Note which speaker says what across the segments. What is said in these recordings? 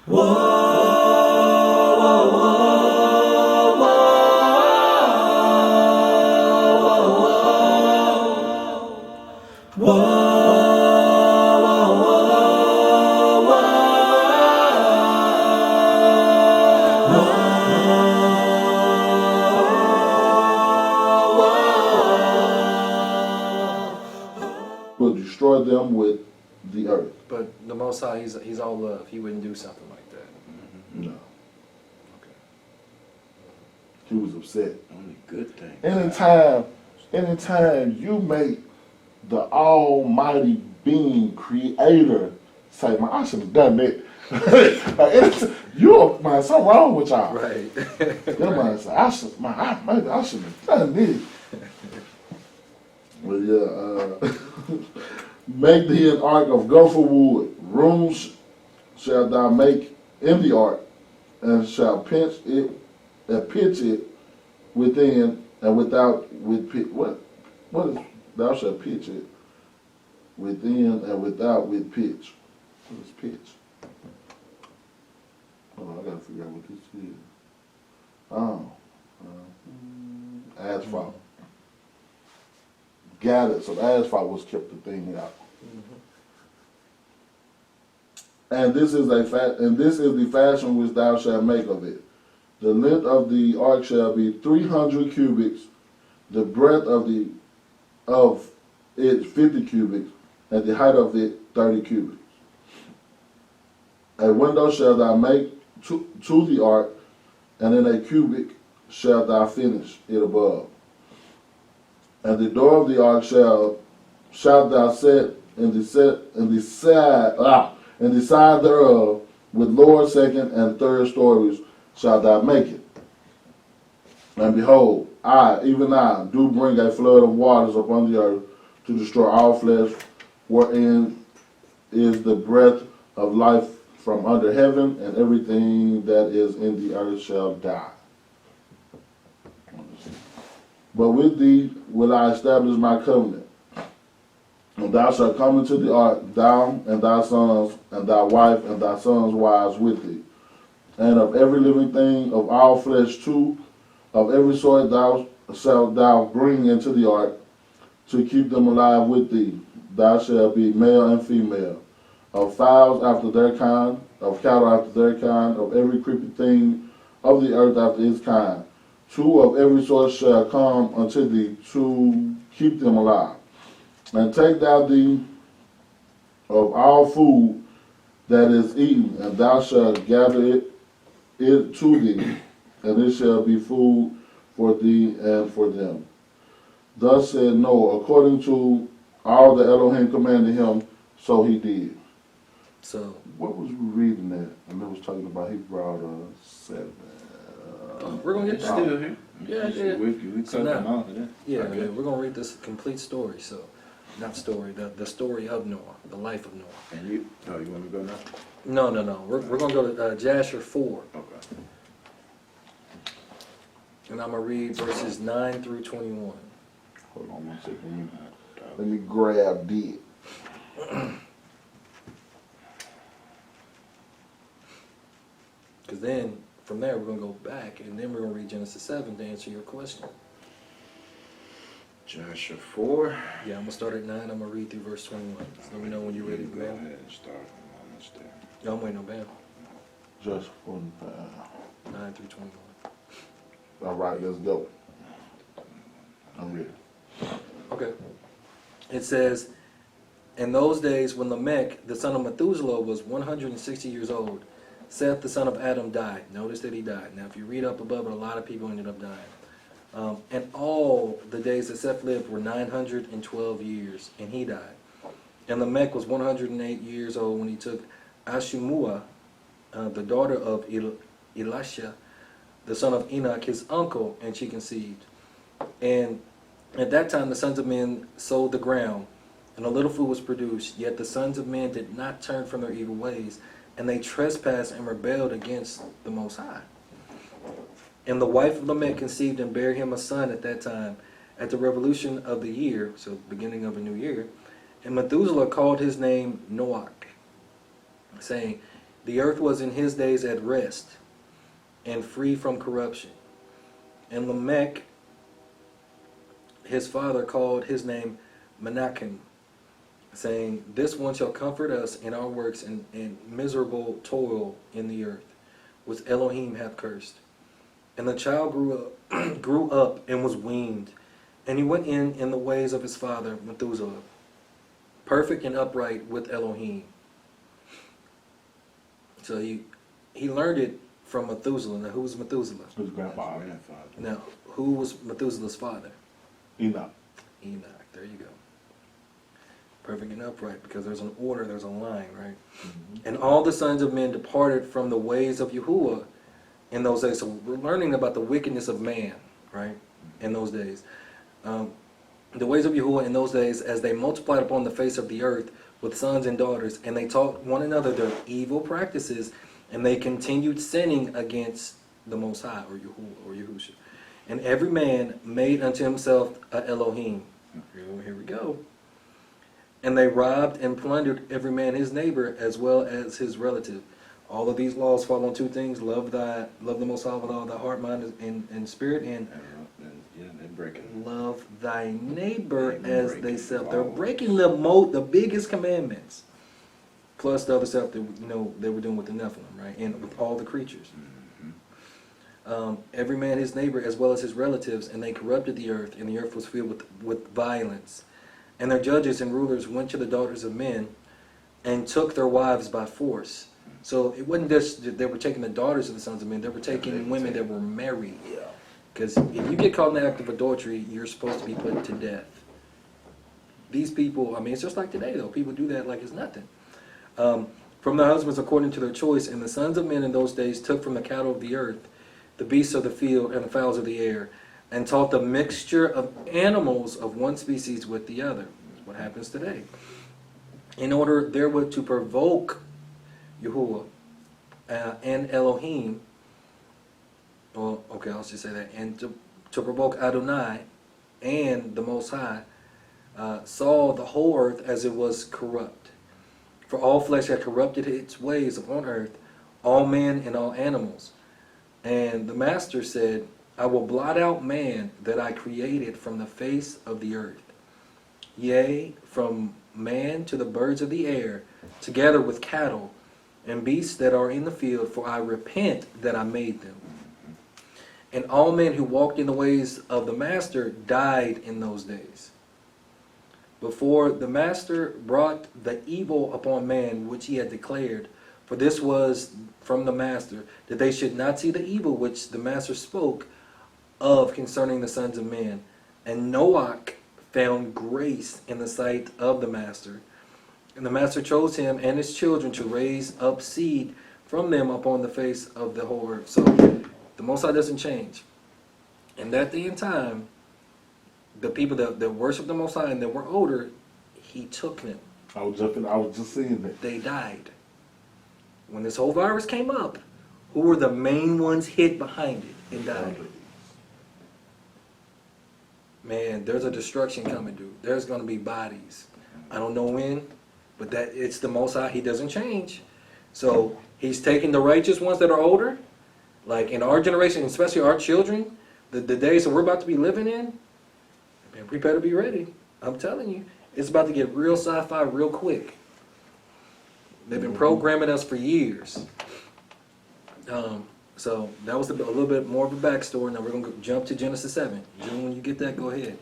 Speaker 1: Will destroy them with the earth.
Speaker 2: But the Most High, he's all love. He wouldn't do something like that.
Speaker 1: No.
Speaker 2: Okay.
Speaker 1: He was upset.
Speaker 3: Only good thing.
Speaker 1: Anytime you make the almighty being creator say, man, I should have done that. Man, something wrong with y'all.
Speaker 2: Right.
Speaker 1: That man say, maybe I should have done this. Well, yeah, make thee an ark of gopher wood. Rooms shall thou make in the ark, and shall pitch it within and without with pitch. What is thou shalt pitch it within and without with pitch? What is pitch? Hold on, I gotta figure out what this is. Asphalt. Gathered some asphalt was kept the thing out. And this is the fashion which thou shalt make of it. The length of the ark shall be 300 cubits, the breadth of it 50 cubits, and the height of it 30 cubits. A window shall thou make to the ark, and in a cubit shalt thou finish it above. And the door of the ark shalt thou set in the side thereof, with lower, second, and third stories shalt thou make it. And behold, even I, do bring a flood of waters upon the earth to destroy all flesh, wherein is the breath of life from under heaven, and everything that is in the earth shall die. But with thee will I establish my covenant. And thou shalt come into the ark, thou and thy sons, and thy wife, and thy sons' wives with thee. And of every living thing of all flesh too, of every sort thou shalt thou bring into the ark, to keep them alive with thee. Thou shalt be male and female, of fowls after their kind, of cattle after their kind, of every creeping thing of the earth after its kind. 2 of every sort shall come unto thee, to keep them alive. And take thou thee of all food that is eaten, and thou shalt gather it to thee, and it shall be food for thee and for them. Thus said Noah, according to all the Elohim commanded him, so he did.
Speaker 2: So,
Speaker 1: what was we reading that? And it was talking about he brought a 7.
Speaker 2: We're going to get
Speaker 3: Still
Speaker 2: that.
Speaker 3: here.
Speaker 2: Yeah.
Speaker 3: We
Speaker 2: So
Speaker 3: covered
Speaker 2: now-
Speaker 3: all of that.
Speaker 2: Yeah,
Speaker 3: Okay.
Speaker 2: yeah, we're going to read this complete story. So, not story, the story of Noah, the life of Noah.
Speaker 3: And you want me to go now?
Speaker 2: No. We're going to go to Jasher 4.
Speaker 3: Okay.
Speaker 2: And I'm going to read verses 9 through 21.
Speaker 3: Hold on 1 second.
Speaker 1: Let me grab it.
Speaker 2: Because then, from there, we're going to go back, and then we're going to read Genesis 7 to answer your question.
Speaker 3: Joshua 4.
Speaker 2: Yeah, I'm going to start at 9. I'm going to read through verse 21. So let me know when you're ready,
Speaker 3: Go
Speaker 2: Bam.
Speaker 3: ahead and start. I'm almost there.
Speaker 2: No, I'm waiting on Bam.
Speaker 1: Just 45.
Speaker 2: 9 through 21.
Speaker 1: All right, let's go. I'm ready.
Speaker 2: Okay. It says, in those days when Lamech, the son of Methuselah, was 160 years old, Seth, the son of Adam, died. Notice that he died. Now, if you read up above it, a lot of people ended up dying. And all the days that Seth lived were 912 years, and he died. And Lamech was 108 years old when he took Ashimua, the daughter of Elisha, the son of Enoch, his uncle, and she conceived. And at that time the sons of men sowed the ground, and a little food was produced. Yet the sons of men did not turn from their evil ways, and they trespassed and rebelled against the Most High. And the wife of Lamech conceived and bare him a son at that time, at the revolution of the year, so beginning of a new year. And Methuselah called his name Noach, saying, The earth was in his days at rest and free from corruption. And Lamech, his father, called his name Menachem, saying, This one shall comfort us in our works and miserable toil in the earth, which Elohim hath cursed. And the child grew up and was weaned, and he went in the ways of his father Methuselah, perfect and upright with Elohim. So he learned it from Methuselah. Now, who was Methuselah?
Speaker 1: His grandfather.
Speaker 3: Grandfather.
Speaker 2: Now, who was Methuselah's father?
Speaker 1: Enoch.
Speaker 2: Enoch. There you go. Perfect and upright, because there's an order, there's a line, right?
Speaker 1: Mm-hmm.
Speaker 2: And all the sons of men departed from the ways of Yahuwah in those days. So we're learning about the wickedness of man, right? In those days. The ways of Yahuwah in those days, as they multiplied upon the face of the earth with sons and daughters, and they taught one another their evil practices, and they continued sinning against the Most High, or Yahuwah, or Yahusha. And every man made unto himself a Elohim. Here we go. And they robbed and plundered every man his neighbor as well as his relative. All of these laws fall on two things: love the Most High with all thy heart, mind, and spirit, and
Speaker 3: Yeah, they're breaking.
Speaker 2: love thy neighbor
Speaker 3: They're
Speaker 2: as
Speaker 3: breaking
Speaker 2: thyself. They're
Speaker 3: laws.
Speaker 2: breaking the biggest commandments, plus the other stuff that they were doing with the Nephilim, right, and with all the creatures. Every man his neighbor as well as his relatives, and they corrupted the earth, and the earth was filled with violence. And their judges and rulers went to the daughters of men and took their wives by force. So it wasn't just that they were taking the daughters of the sons of men, they were taking women that were married. Because if you get caught in the act of adultery, you're supposed to be put to death. These people, I mean, it's just like today, though. People do that like it's nothing. From the husbands according to their choice, and the sons of men in those days took from the cattle of the earth, the beasts of the field, and the fowls of the air, and taught the mixture of animals of one species with the other. That's what happens today. In order therewith to provoke Yahuwah and Elohim, well, okay, I'll just say that, and to provoke Adonai and the Most High, saw the whole earth as it was corrupt. For all flesh had corrupted its ways upon earth, all men and all animals. And the Master said, I will blot out man that I created from the face of the earth. Yea, from man to the birds of the air, together with cattle and beasts that are in the field, for I repent that I made them. And all men who walked in the ways of the Master died in those days. Before the Master brought the evil upon man which he had declared, for this was from the Master, that they should not see the evil which the Master spoke of concerning the sons of men. And Noach found grace in the sight of the Master. And the Master chose him and his children to raise up seed from them upon the face of the whole earth. So the Most High doesn't change. And that day and time, the people that worship the Most High and that were older, he took them.
Speaker 1: I was just seeing that.
Speaker 2: They died. When this whole virus came up, who were the main ones hit behind it and died? Man, there's a destruction coming, dude. There's going to be bodies. I don't know when, but that it's the Most High. He doesn't change. So he's taking the righteous ones that are older, like in our generation, especially our children, the days that we're about to be living in, man, we better be ready. I'm telling you, it's about to get real sci-fi real quick. They've been programming us for years. So that was a little bit more of a backstory. Now we're going to jump to Genesis 7. June, when you get that, go ahead.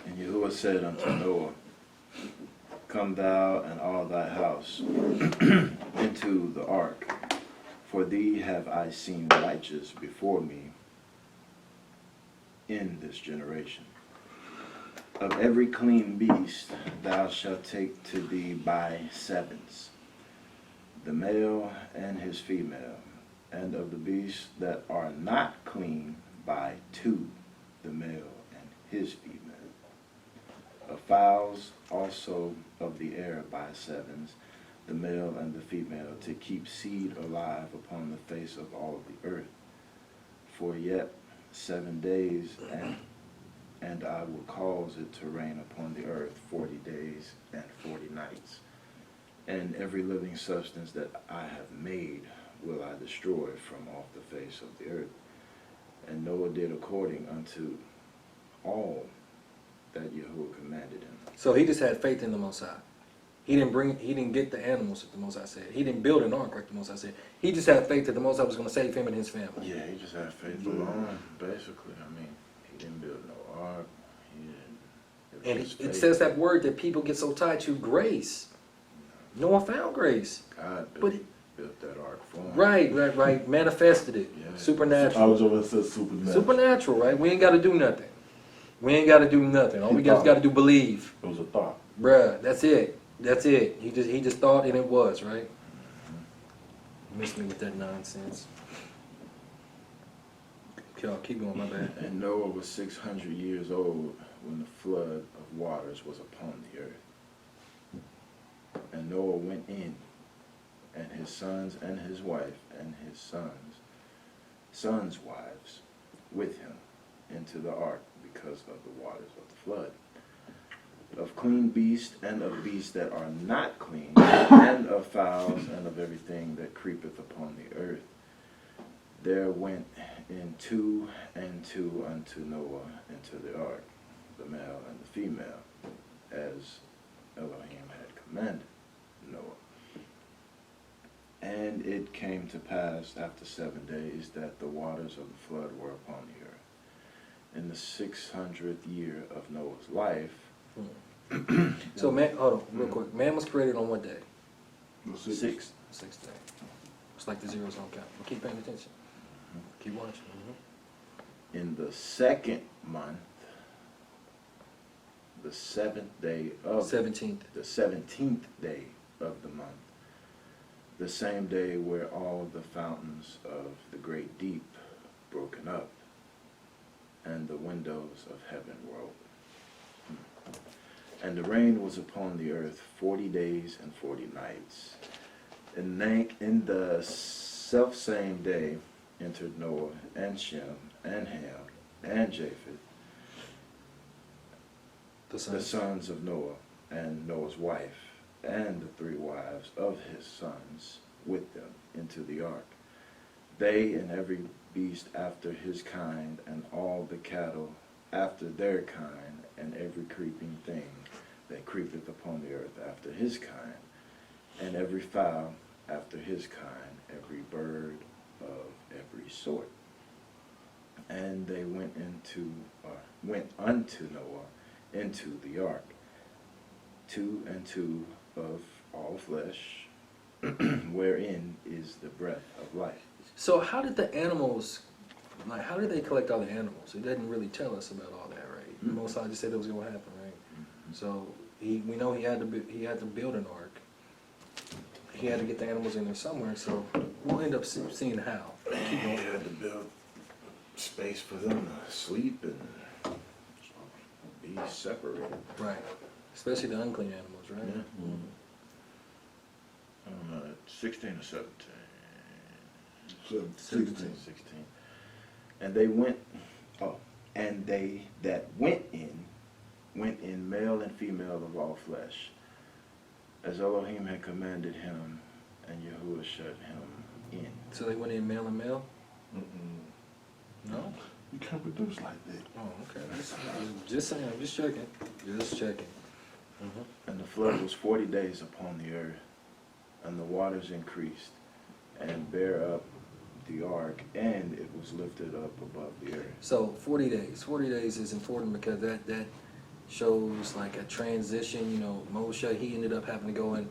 Speaker 3: And Yahuwah said unto Noah, Come thou and all thy house into the ark, for thee have I seen righteous before me in this generation. Of every clean beast thou shalt take to thee by sevens, the male and his female, and of the beasts that are not clean by two, the male and his female. Of fowls also of the air by sevens, the male and the female, to keep seed alive upon the face of all the earth. For yet 7 days, and I will cause it to rain upon the earth 40 days and 40 nights. And every living substance that I have made will I destroy from off the face of the earth. And Noah did according unto all that Yahuwah commanded him.
Speaker 2: So he just had faith in the Most High. He didn't get the animals that the Most High said. He didn't build an ark like the Most High said. He just had faith that the Most High was going to save him and his family.
Speaker 3: Yeah, he just had faith alone, basically. I mean, he didn't build no ark. He didn't.
Speaker 2: And
Speaker 3: just
Speaker 2: it
Speaker 3: faith.
Speaker 2: says that word that people get so tied to, grace. Noah found grace.
Speaker 3: God
Speaker 2: But
Speaker 3: built that ark for him.
Speaker 2: Right. Manifested it.
Speaker 3: Yeah.
Speaker 1: I
Speaker 2: Supernatural.
Speaker 1: was over said supernatural.
Speaker 2: Supernatural, right? We ain't got to do nothing. We ain't got to do nothing. All we got to do believe.
Speaker 1: It was a thought.
Speaker 2: Bruh, that's it. That's it. He just thought and it was, right? Miss me with that nonsense. Y'all keep going, my bad.
Speaker 3: And Noah was 600 years old when the flood of waters was upon the earth. And Noah went in, and his sons and his wife and his sons' wives with him into the ark because of the waters of the flood. Of clean beasts and of beasts that are not clean, and of fowls and of everything that creepeth upon the earth. There went in two and two unto Noah into the ark, the male and the female, as Elohim had commanded Noah. And it came to pass after 7 days that the waters of the flood were upon the earth. In the 600th year of Noah's life.
Speaker 2: So man, hold on, real quick. Man was created on what day?
Speaker 1: The
Speaker 3: Sixth.
Speaker 2: Sixth day. It's like the zeros don't count. Well, keep paying attention. Keep watching.
Speaker 3: In the second month, the 7th day of
Speaker 2: 17th.
Speaker 3: the 17th day of the month, the same day were all the fountains of the great deep broken up, and the windows of heaven were open. And the rain was upon the earth 40 days and 40 nights. And in the selfsame day entered Noah and Shem and Ham and Japheth, the sons of Noah, and Noah's wife, and the 3 wives of his sons with them into the ark. They and every beast after his kind, and all the cattle after their kind, and every creeping thing that creepeth upon the earth after his kind, and every fowl after his kind, every bird of every sort. And they went unto Noah into the ark, 2 and 2 of all flesh, wherein is the breath of life.
Speaker 2: So how did the animals, like, how did they collect all the animals? It doesn't really tell us about all that, right?
Speaker 3: Mm-hmm.
Speaker 2: Most just said it was going to happen, right? So we know he had to build an ark. He had to get the animals in there somewhere. So we'll end up seeing how. Keep going.
Speaker 3: He had to build space for them to sleep and be separated.
Speaker 2: Right. Especially the unclean animals, right?
Speaker 3: Yeah.
Speaker 2: Mhm.
Speaker 3: I don't know, 16 or 17.
Speaker 1: 16.
Speaker 3: 16. And they went, and they that went in male and female of all flesh, as Elohim had commanded him, and Yahuwah shut him in.
Speaker 2: So they went in male and male?
Speaker 1: Mm-mm.
Speaker 2: No?
Speaker 1: You can't produce like that.
Speaker 2: Oh, okay. Just saying. I'm just checking. Just checking.
Speaker 3: And the flood was 40 days upon the earth, and the waters increased, and bare up the ark, and it was lifted up above the earth.
Speaker 2: So 40 days. 40 days is important because that shows like a transition. You know, Moshe, he ended up having to go and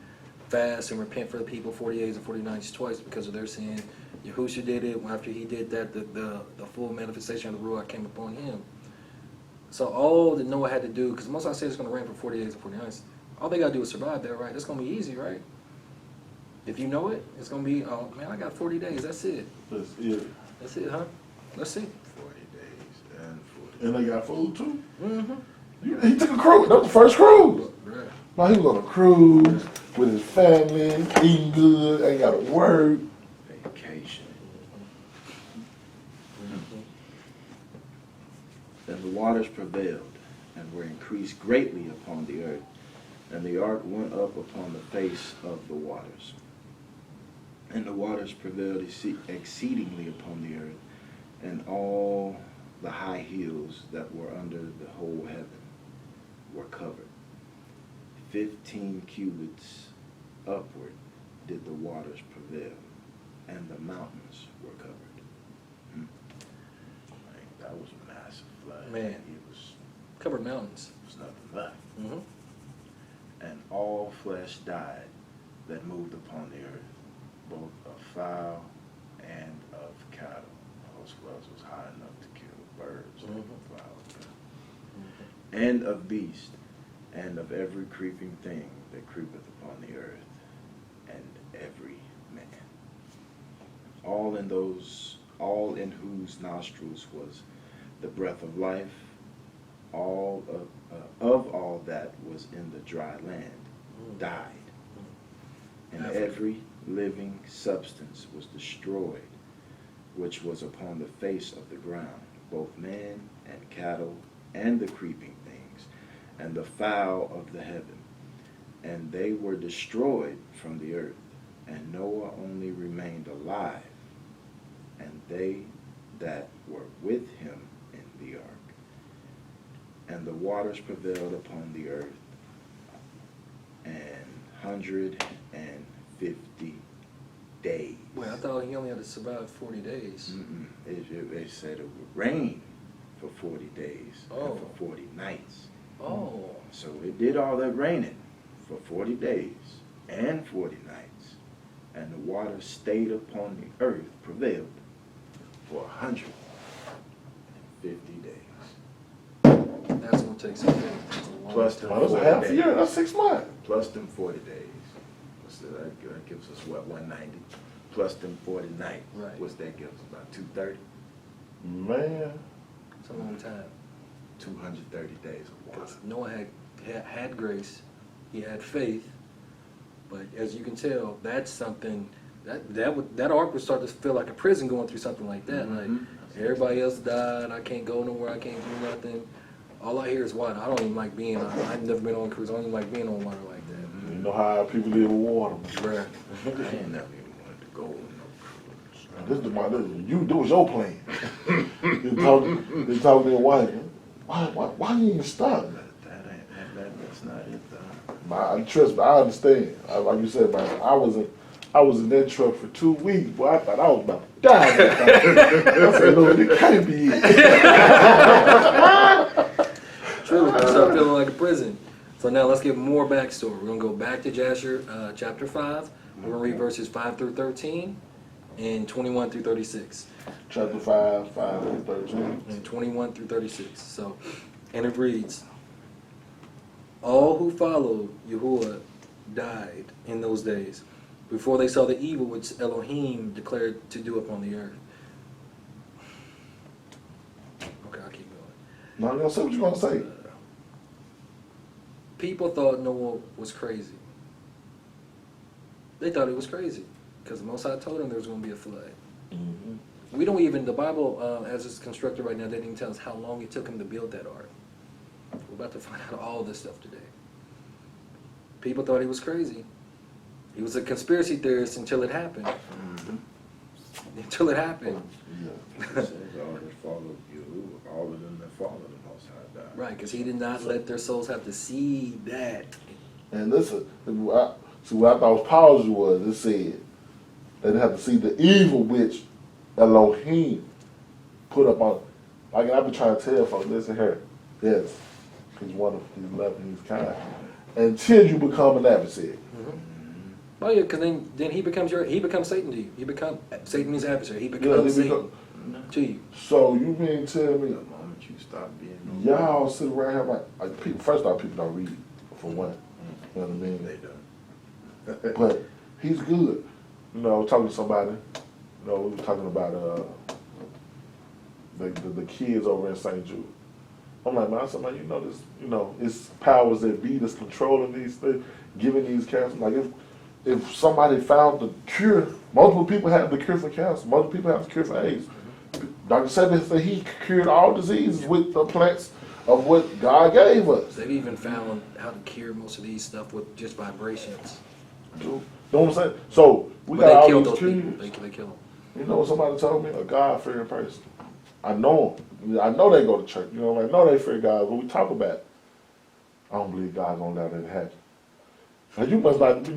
Speaker 2: fast and repent for the people 40 days and 40 nights twice because of their sin. Yahushua did it. After he did that, the full manifestation of the Ruach came upon him. So all that Noah had to do, because most I say it's going to rain for 40 days and 40 nights, all they got to do is survive that, right? That's going to be easy, right? If you know it, it's going to be, oh man, I got 40 days. That's it.
Speaker 1: That's it.
Speaker 2: That's it, huh? Let's see.
Speaker 3: 40 days and 40
Speaker 1: And they got food too?
Speaker 2: Mm-hmm.
Speaker 1: He took a cruise. That was the first cruise.
Speaker 2: Right.
Speaker 1: No, he was on a cruise with his family, eating good, ain't got to work.
Speaker 3: vacation. And the waters prevailed, and were increased greatly upon the earth, And the ark went up upon the face of the waters. And the waters prevailed exceedingly upon the earth, and all the high hills that were under the whole heaven were covered. 15 cubits upward did the waters prevail, and the mountains were covered. Like, that was a massive flood.
Speaker 2: Man.
Speaker 3: It was
Speaker 2: Covered mountains.
Speaker 3: nothing left.
Speaker 2: Mm-hmm.
Speaker 3: And all flesh died that moved upon the earth, both of fowl and of cattle. Those floods was high enough to kill birds and fowls. And of beast, and of every creeping thing that creepeth upon the earth, and every man. All in whose nostrils was the breath of life, all of all that was in the dry land died, and every living substance was destroyed, which was upon the face of the ground, both man and cattle, and the creeping things, and the fowl of the heaven. And they were destroyed from the earth, and Noah only remained alive, and they that were with him in the ark. And the waters prevailed upon the earth, and 150 days.
Speaker 2: Well, I thought he only had to survive 40 days.
Speaker 3: It said it would rain for 40 days
Speaker 2: Oh.
Speaker 3: and for 40 nights.
Speaker 2: Oh.
Speaker 3: So it did all that raining for 40 days and 40 nights. And the water stayed upon the earth, prevailed for 150 days.
Speaker 2: That's going to take some days. That's a long
Speaker 3: Plus
Speaker 2: time.
Speaker 3: the
Speaker 1: Well, that's a
Speaker 3: 40
Speaker 1: half a
Speaker 3: days.
Speaker 1: year. That's 6 months.
Speaker 3: Plus them 40 days. So that gives us what, 190? Plus them 40 nights.
Speaker 2: Right.
Speaker 3: What's that give us? About 230?
Speaker 1: Man.
Speaker 2: It's a long time.
Speaker 3: 230 days of water.
Speaker 2: Because Noah had grace, he had faith, but as you can tell, that's something that ark would start to feel like a prison going through something like that. Like everybody else died, I can't go nowhere, I can't do nothing. All I hear is water. I don't even like being on. I've never been on a cruise. I don't even like being on water like that.
Speaker 1: You know how people live with water.
Speaker 2: Bruh.
Speaker 3: I ain't never even wanted to go on no cruise.
Speaker 1: This was your plan. you talk to your wife. Why you even stop?
Speaker 3: That's not it, though.
Speaker 1: Trust me, I understand. Like you said, man, I was in that truck for 2 weeks, boy. I thought I was about to die. I said, Lord, it can't be it.
Speaker 2: Truly, I start feeling like a prison. So now let's give more backstory. We're going to go back to Jasher chapter 5. We're going to read verses 5 through 13 and 21 through 36.
Speaker 1: Chapter 5, 5 through 13.
Speaker 2: And 21 through 36. So, and it reads, all who followed Yahuwah died in those days, before they saw the evil which Elohim declared to do upon the earth. Okay, I'll keep going.
Speaker 1: No, you don't say what you're going to say.
Speaker 2: People thought Noah was crazy. They thought he was crazy because the Most High told them there was going to be a flood. We don't even, the Bible, as it's constructed right now, they didn't even tell us how long it took him to build that ark. We're about to find out all this stuff today. People thought he was crazy. He was a conspiracy theorist until it happened. Until it happened.
Speaker 1: Yeah.
Speaker 3: It says all that followed you, all of them that followed the Most High died.
Speaker 2: Right, because he did not let their souls have to see that.
Speaker 1: And listen, what I thought was powerful was it said they didn't have to see the evil which Elohim put up on. Like I've been trying to tell folks, listen here, yes, he's wonderful, he's loving, he's kind. Until you become an adversary.
Speaker 2: Oh yeah, because then he becomes Satan to you. You become Satan means adversary. He becomes Satan to you.
Speaker 1: So you mean tell me
Speaker 3: The moment you stop being
Speaker 1: y'all sit around here like people? First off, people don't read for one. You know what I mean?
Speaker 3: They don't.
Speaker 1: But he's good. You know, talking to somebody. You know, we were talking about the kids over in St. Jude. I'm like, man, somebody, you know, this, you know, it's powers that be that's controlling these things, giving these cancers. Like if somebody found the cure, multiple people have the cure for cancer, multiple people have the cure for AIDS. Dr. Seven said he cured all diseases with the plants of what God gave us.
Speaker 2: They've even found how to cure most of these stuff with just vibrations.
Speaker 1: You know what I'm saying? So we
Speaker 2: But
Speaker 1: got
Speaker 2: they
Speaker 1: all
Speaker 2: killed
Speaker 1: these
Speaker 2: those people.
Speaker 1: kids.
Speaker 2: They kill them.
Speaker 1: You know what somebody told me? A God-fearing person. I know them. I know they go to church. You know, I know they fear God. But we talk about it. I don't believe God's gonna let it happen. Now, you must not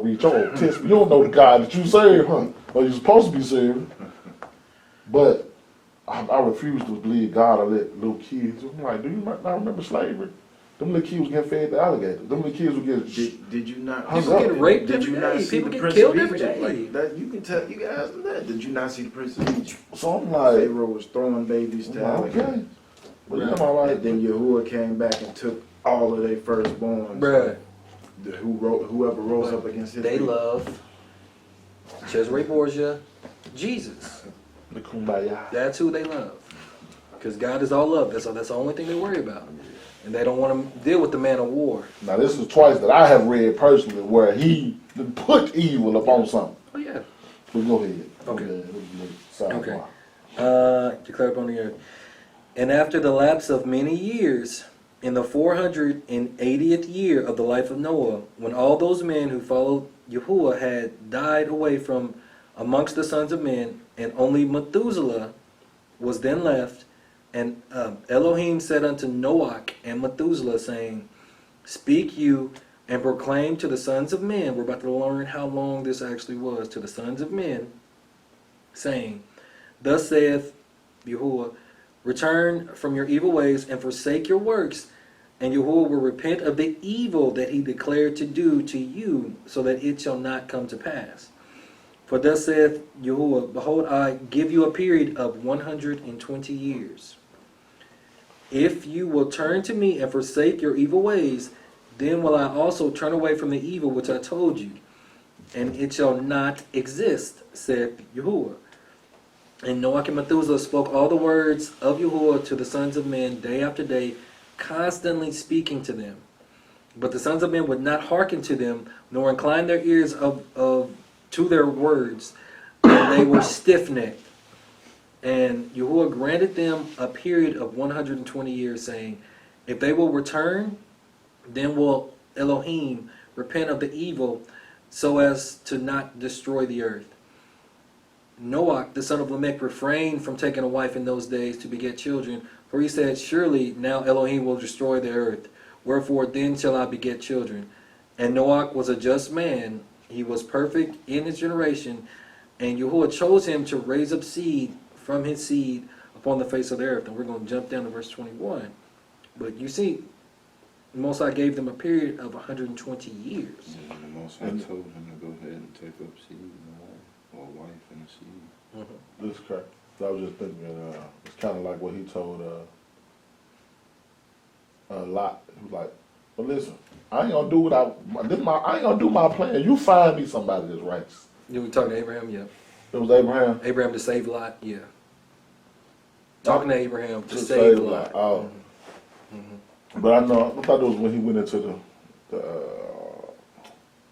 Speaker 1: read your own test. You don't know the God that you serve, huh? Or you're supposed to be serving. But I refuse to believe God or let little kids. I'm like, do you not remember slavery? Them little kids was getting fed to alligators. Them little kids were getting.
Speaker 3: Did you not?
Speaker 2: People get raped
Speaker 3: Did
Speaker 2: every
Speaker 3: you not
Speaker 2: day.
Speaker 3: see
Speaker 2: People
Speaker 3: the
Speaker 2: get
Speaker 3: Prince
Speaker 2: killed
Speaker 3: of
Speaker 2: every
Speaker 3: Egypt?
Speaker 2: day.
Speaker 3: Like that, you can tell. You can ask them that. Did you not see the Prince of Egypt?
Speaker 1: So I'm like,
Speaker 3: Pharaoh was throwing babies to alligators.
Speaker 1: okay. But yeah, my like,
Speaker 3: And then Yahuwah came back and took all of their firstborns.
Speaker 2: Bruh.
Speaker 3: Whoever rose up against his
Speaker 2: They
Speaker 3: people.
Speaker 2: love Cesare Borgia, Jesus.
Speaker 1: the kumbaya.
Speaker 2: That's who they love. Because God is all love. That's the only thing they worry about. And they don't want to deal with the man of war.
Speaker 1: Now this is twice that I have read personally where he put evil upon something.
Speaker 2: Oh, yeah.
Speaker 1: But go ahead.
Speaker 2: Okay.
Speaker 1: Okay.
Speaker 2: Declared upon the earth. And after the lapse of many years, in the 480th year of the life of Noah, when all those men who followed Yahuwah had died away from amongst the sons of men, and only Methuselah was then left, and Elohim said unto Noah and Methuselah, saying, Speak you and proclaim to the sons of men. We're about to learn how long this actually was. To the sons of men, saying, Thus saith Yahuwah, Return from your evil ways and forsake your works, and Yahuwah will repent of the evil that he declared to do to you, so that it shall not come to pass. For thus saith Yahuwah, Behold, I give you a period of 120 years. If you will turn to me and forsake your evil ways, then will I also turn away from the evil which I told you, and it shall not exist, saith Yahuwah. And Noah and Methuselah spoke all the words of Yahuwah to the sons of men day after day, constantly speaking to them. But the sons of men would not hearken to them, nor incline their ears to their words, and they were stiff-necked. And Yahuwah granted them a period of 120 years, saying, If they will return, then will Elohim repent of the evil, so as to not destroy the earth. Noah, the son of Lamech, refrained from taking a wife in those days to beget children, for he said, Surely now Elohim will destroy the earth, wherefore then shall I beget children. And Noah was a just man, he was perfect in his generation, and Yahuwah chose him to raise up seed from his seed upon the face of the earth. And we're going to jump down to verse 21. But you see, the Most High gave them a period of 120 years.
Speaker 4: And the Most High told him to go ahead and take up seed or a wife and a seed.
Speaker 1: This is correct. So I was just thinking, it's kind of like what he told Lot. He was like, "Well, listen, I ain't gonna do what I ain't gonna do my plan. You find me somebody that's righteous."
Speaker 2: You were talking to Abraham, yeah.
Speaker 1: It was Abraham.
Speaker 2: Abraham to save Lot, yeah. Talking to Abraham to save Lot.
Speaker 1: Oh, but I thought it was when he went into the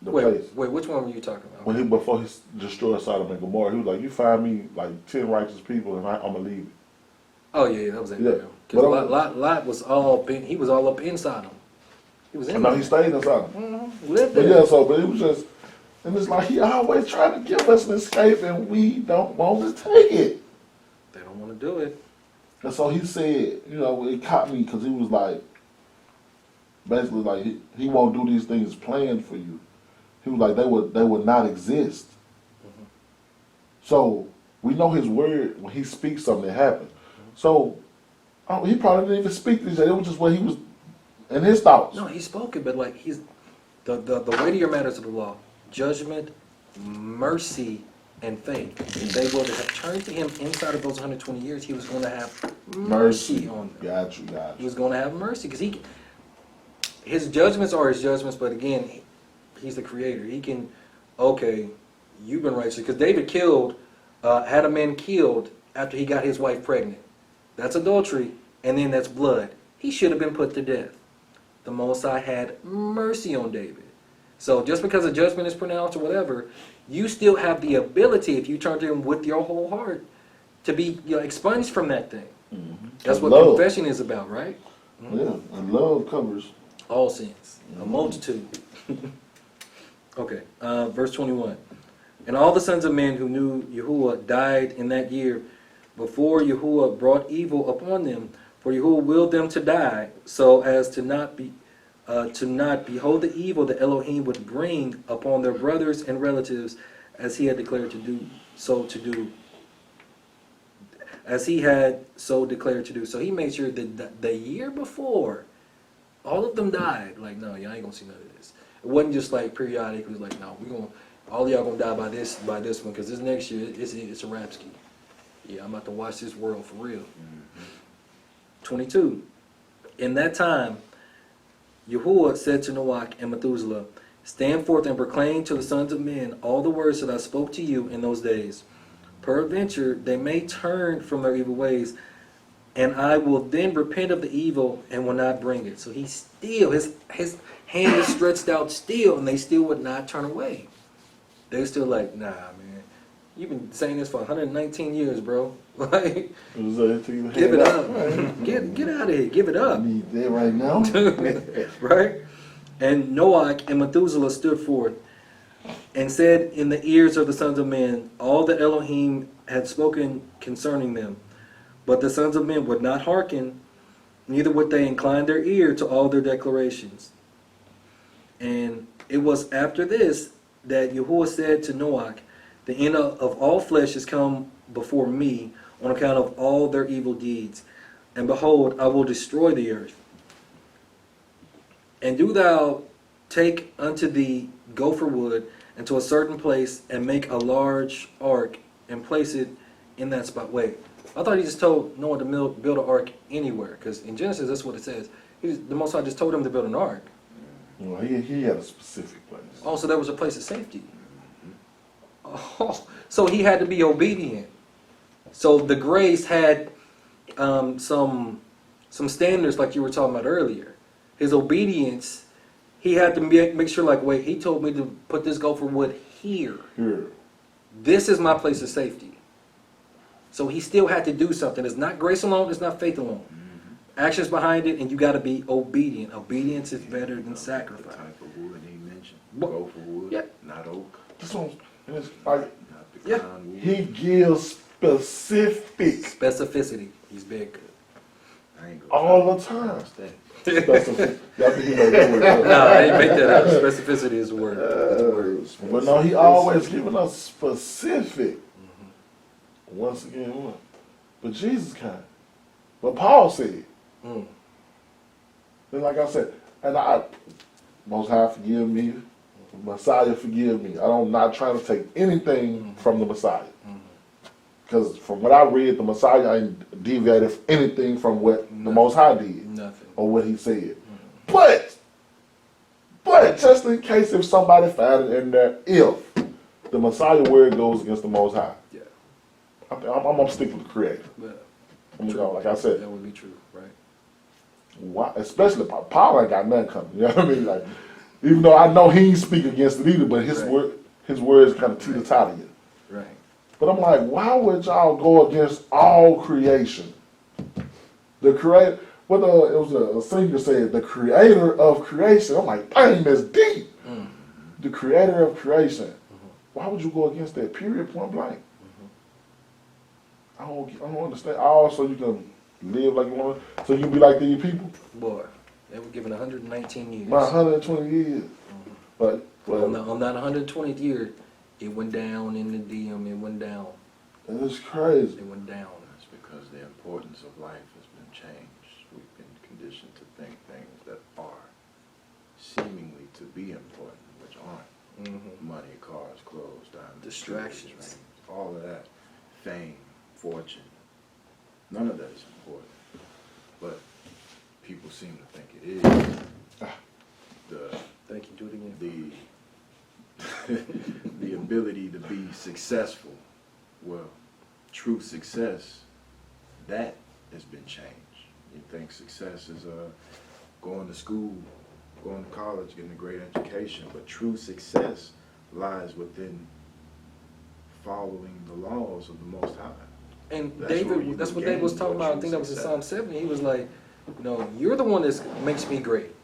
Speaker 1: place.
Speaker 2: Wait, which one were you talking about?
Speaker 1: Before he destroyed Sodom and Gomorrah, he was like, "You find me like 10 righteous people, and I'm gonna leave it."
Speaker 2: Oh yeah, that was Abraham.
Speaker 1: Yeah.
Speaker 2: Because Lot was all up in Sodom. He was in
Speaker 1: No,
Speaker 2: there.
Speaker 1: he stayed in Sodom.
Speaker 2: Lived
Speaker 1: But
Speaker 2: there.
Speaker 1: yeah, but it was just, and it's like he always trying to give us an escape, and we don't want to take it.
Speaker 2: They don't want to do it.
Speaker 1: And so he said, it caught me because he was like, basically like he won't do these things planned for you. He was like they would not exist. So we know his word, when he speaks something, it happens. So he probably didn't even speak these days. It was just what he was in his thoughts.
Speaker 2: No, he spoke it, but like he's the weightier matters of the law: judgment, mercy, and faith. If they were to have turned to him inside of those 120 years, he was going to have mercy on them.
Speaker 1: Got you.
Speaker 2: He was going to have mercy because his judgments are his judgments, but again, he's the creator. He can, okay, you've been righteous. Because David had a man killed after he got his wife pregnant. That's adultery, and then that's blood. He should have been put to death. The Most High had mercy on David. So just because a judgment is pronounced or whatever, you still have the ability, if you turn to him with your whole heart, to be expunged from that thing.
Speaker 1: Mm-hmm.
Speaker 2: That's what
Speaker 1: love.
Speaker 2: confession is about, right?
Speaker 1: Yeah, and love covers.
Speaker 2: All sins, a multitude. Okay, verse 21. And all the sons of men who knew Yahuwah died in that year before Yahuwah brought evil upon them, for Yahuwah willed them to die, so as to not behold the evil that Elohim would bring upon their brothers and relatives, as he had declared to do. As he had so declared to do. So he made sure that the year before, all of them died. Like, no, y'all ain't gonna see none of this. It wasn't just like periodic. It was like, no, all of y'all gonna die by this one, because this next year it's a rap ski. Yeah, I'm about to watch this world for real. 22. In that time, Yahuwah said to Noach and Methuselah, stand forth and proclaim to the sons of men all the words that I spoke to you in those days. Peradventure they may turn from their evil ways, and I will then repent of the evil and will not bring it. So he still, his hand is stretched out still, and they still would not turn away. They're still like, nah, man, you've been saying this for 119 years, bro. Like, give it up. Get out of here. Give it up.
Speaker 1: I need that right now.
Speaker 2: Right? And Noach and Methuselah stood forth and said in the ears of the sons of men all that Elohim had spoken concerning them. But the sons of men would not hearken, neither would they incline their ear to all their declarations. And it was after this that Yahuwah said to Noach, the end of all flesh is come before me on account of all their evil deeds. And behold, I will destroy the earth. And do thou take unto thee gopher wood into a certain place and make a large ark and place it in that spot. Wait, I thought he just told Noah to build an ark anywhere, because in Genesis that's what it says. The Most High just told him to build an ark.
Speaker 1: Well, he had a specific place.
Speaker 2: Oh, so that was a place of safety. Oh, so he had to be obedient. So the grace had some standards, like you were talking about earlier. His obedience, he had to make sure, like, wait, he told me to put this gopher wood here. This is my place of safety. So he still had to do something. It's not grace alone, it's not faith alone. Actions behind it, and you got to be obedient. Obedience is better than sacrifice.
Speaker 3: The type of wood he mentioned. Gopher wood,
Speaker 2: yeah.
Speaker 3: not oak.
Speaker 1: This one, it's like,
Speaker 3: Not the
Speaker 2: Yeah.
Speaker 3: kind wood.
Speaker 1: he gives specific
Speaker 2: Specificity. He's very good.
Speaker 3: I ain't gonna
Speaker 1: all the time.
Speaker 3: pronounce that.
Speaker 1: Specific. That's what he made that word up.
Speaker 2: No, I didn't make that up. Specificity is a word. It's a word.
Speaker 1: But no, he always giving us specific. Once again, what? But Jesus kind. But Paul said.
Speaker 2: Mm.
Speaker 1: Then, like I said, and Most High forgive me, Messiah forgive me. I'm not trying to take anything from the Messiah. Because from what I read, the Messiah ain't deviated anything from what the Most High did.
Speaker 2: Nothing.
Speaker 1: Or what he said. But just in case if somebody found it in there, if the Messiah word goes against the Most High,
Speaker 2: Yeah.
Speaker 1: I'm gonna stick with the Creator.
Speaker 2: Yeah.
Speaker 1: I'm gonna go, like I said,
Speaker 2: That would be true, right?
Speaker 1: why, especially Paul ain't got nothing coming. You know what I mean? Like, even though I know he ain't speak against it either, but his
Speaker 2: Right.
Speaker 1: his words kind of teeter-totter you.
Speaker 2: Right.
Speaker 1: But I'm like, why would y'all go against all creation? The Creator. What it was a singer said, the Creator of creation. I'm like, dang, that's deep. The Creator of creation. Why would you go against that? Period. Point blank. I don't understand. Also, you can live like you want, so you can be like these people.
Speaker 2: Boy, they were given 119 years.
Speaker 1: My 120 years. But
Speaker 2: on that 120th year, it went down in the DM. It went down.
Speaker 1: it's crazy.
Speaker 2: It went down.
Speaker 3: It's because the importance of life has been changed. We've been conditioned to think things that are seemingly to be important, which aren't. Money, cars, clothes, diamonds,
Speaker 2: Distractions.
Speaker 3: rings, all of that. Fame, fortune. None of that is important. But people seem to think it is.
Speaker 2: Thank you. Do it again.
Speaker 3: The ability to be successful, well, true success, that has been changed. You think success is going to school, going to college, getting a great education, but true success lies within following the laws of the Most High.
Speaker 2: And
Speaker 3: That's where you
Speaker 2: David, that's what
Speaker 3: gain
Speaker 2: David was talking
Speaker 3: your
Speaker 2: about. I
Speaker 3: true
Speaker 2: think that was in
Speaker 3: success.
Speaker 2: Psalm 70. He was like, No, you're the one that makes me great.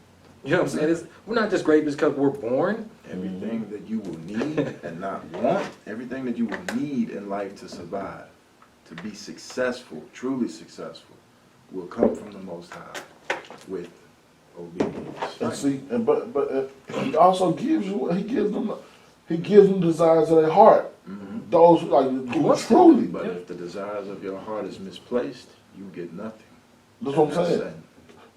Speaker 2: You know what I'm saying? We're not just great because we're born.
Speaker 3: Everything that you will need and not want, everything that you will need in life to survive, to be successful, truly successful, will come from the Most High with obedience.
Speaker 1: And see, but he also gives you, he gives them desires of their heart.
Speaker 3: Mhm.
Speaker 1: Those like who
Speaker 2: wants to.
Speaker 1: truly.
Speaker 3: But if the desires of your heart is misplaced, you get nothing.
Speaker 1: That's what I'm saying.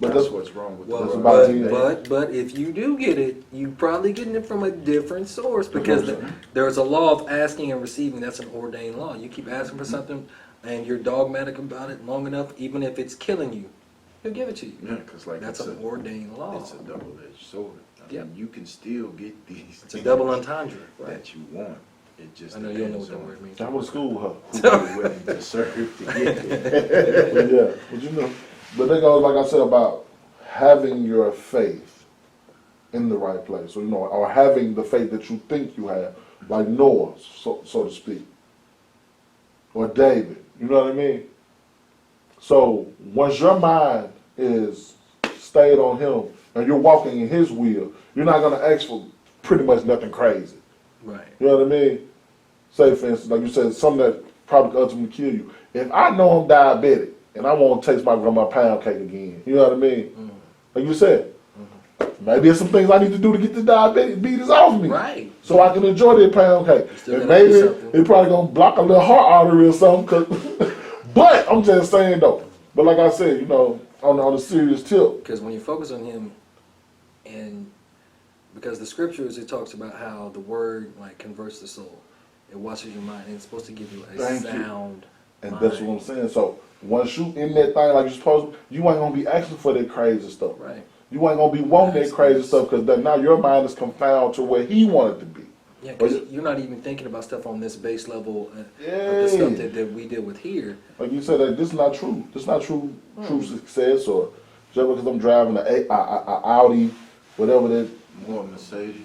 Speaker 1: But
Speaker 3: That's
Speaker 1: that's
Speaker 3: what's wrong with
Speaker 2: Well,
Speaker 1: That's
Speaker 3: the
Speaker 1: about
Speaker 3: world.
Speaker 1: it.
Speaker 2: but if you do get it, you probably getting it from a different source because
Speaker 1: what I'm saying.
Speaker 2: there's a law of asking and receiving. That's an ordained law. You keep asking for something, and you're dogmatic about it long enough, even if it's killing you, he'll give it to you.
Speaker 3: Yeah, because like
Speaker 2: That's
Speaker 3: it's
Speaker 2: an ordained law.
Speaker 3: it's a double-edged sword. I
Speaker 2: Yeah.
Speaker 3: mean, you can still get these
Speaker 2: It's a
Speaker 3: things
Speaker 2: double entendre. Right.
Speaker 3: that you want. It just
Speaker 2: I know you don't know what
Speaker 3: depends
Speaker 2: that
Speaker 3: on
Speaker 2: word means.
Speaker 1: I went to school with her.
Speaker 3: who you're willing to serve to get there.
Speaker 1: But yeah, but you know, but that goes like I said about having your faith in the right place, or or having the faith that you think you have, like Noah's, so to speak, or David. You know what I mean? So once your mind is stayed on Him and you're walking in His will, you're not gonna ask for pretty much nothing crazy.
Speaker 2: Right.
Speaker 1: You know what I mean? Say, for instance, like you said, something that probably could ultimately kill you. If I know I'm diabetic and I want to taste my pound cake again, you know what I mean?
Speaker 2: Mm-hmm.
Speaker 1: Like you said, maybe it's some things I need to do to get the diabetes off me.
Speaker 2: Right.
Speaker 1: So I can enjoy that pound cake.
Speaker 2: still
Speaker 1: And
Speaker 2: gotta do
Speaker 1: maybe
Speaker 2: something.
Speaker 1: it probably going to block a little heart artery or something. But I'm just saying, though. But like I said, you know, on a serious tip.
Speaker 2: Because when you focus on Him, and because the scriptures, it talks about how the word like converts the soul. It washes your mind, and it's supposed to give you a
Speaker 1: Thank you.
Speaker 2: sound
Speaker 1: And
Speaker 2: mind.
Speaker 1: that's what I'm saying. So once you in that thing like you're supposed to, you ain't going to be asking for that crazy stuff.
Speaker 2: Right.
Speaker 1: You ain't going to be wanting that crazy stuff because now your mind is confounded to where He wanted to be.
Speaker 2: Yeah, because
Speaker 1: But-
Speaker 2: you're not even thinking about stuff on this base level of
Speaker 1: Yeah.
Speaker 2: the stuff that we deal with here.
Speaker 1: Like you said, that this is not true. This is not true success, or just because I'm driving a Audi, whatever that.
Speaker 3: More Mercedes,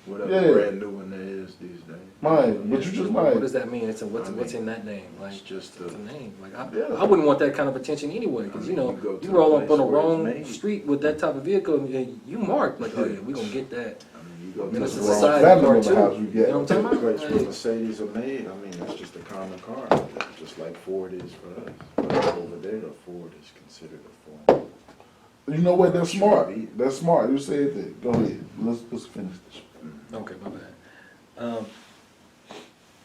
Speaker 3: whatever
Speaker 1: Yeah.
Speaker 3: brand new one there is these days.
Speaker 1: Mine, but you just
Speaker 2: What
Speaker 1: mine.
Speaker 2: does that mean? What's
Speaker 3: I
Speaker 2: what's
Speaker 3: mean,
Speaker 2: in that name? Like
Speaker 3: It's just
Speaker 2: it's
Speaker 3: a,
Speaker 2: a name. Like
Speaker 1: Yeah.
Speaker 2: I wouldn't want that kind of attention anyway, because
Speaker 3: I mean, you go to
Speaker 2: you
Speaker 3: the
Speaker 2: roll up
Speaker 3: place
Speaker 2: on the
Speaker 3: where it's
Speaker 2: wrong
Speaker 3: made.
Speaker 2: street with that type of vehicle, and you marked like, oh yeah, we gonna get that.
Speaker 3: I mean, you go
Speaker 2: And
Speaker 3: to
Speaker 2: it's a
Speaker 3: the
Speaker 1: wrong
Speaker 2: society
Speaker 1: family
Speaker 2: part
Speaker 1: member
Speaker 2: too.
Speaker 1: house we
Speaker 2: You
Speaker 1: get.
Speaker 2: know what I'm talking
Speaker 3: place
Speaker 2: about?
Speaker 3: where Mercedes are made, I mean, that's just a common car, just like Ford is for us. But over there, a Ford is considered a Ford.
Speaker 1: You know what? That's smart. That's smart. You said that. Go ahead. Let's finish this.
Speaker 2: Okay, my bad.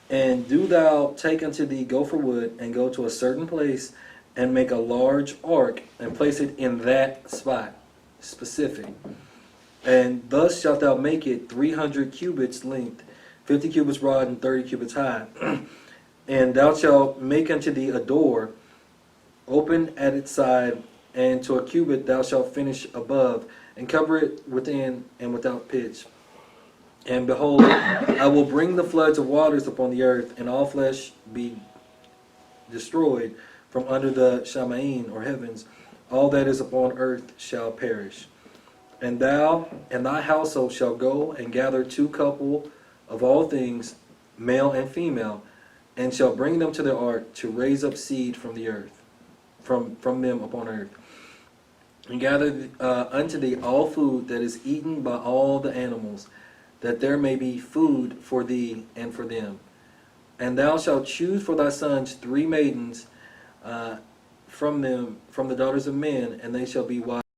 Speaker 2: And do thou take unto thee gopher wood, and go to a certain place, and make a large ark, and place it in that spot, specific. And thus shalt thou make it 300 cubits length, 50 cubits broad, and 30 cubits high. And thou shalt make unto thee a door, open at its side, and to a cubit thou shalt finish above, and cover it within and without pitch. And behold, I will bring the floods of waters upon the earth, and all flesh be destroyed from under the Shamaim, or heavens. All that is upon earth shall perish. And thou and thy household shall go and gather 2 couple of all things, male and female, and shall bring them to the ark to raise up seed from the earth, from them upon earth. And gather unto thee all food that is eaten by all the animals, that there may be food for thee and for them. And thou shalt choose for thy sons 3 maidens from the daughters of men, and they shall be wives.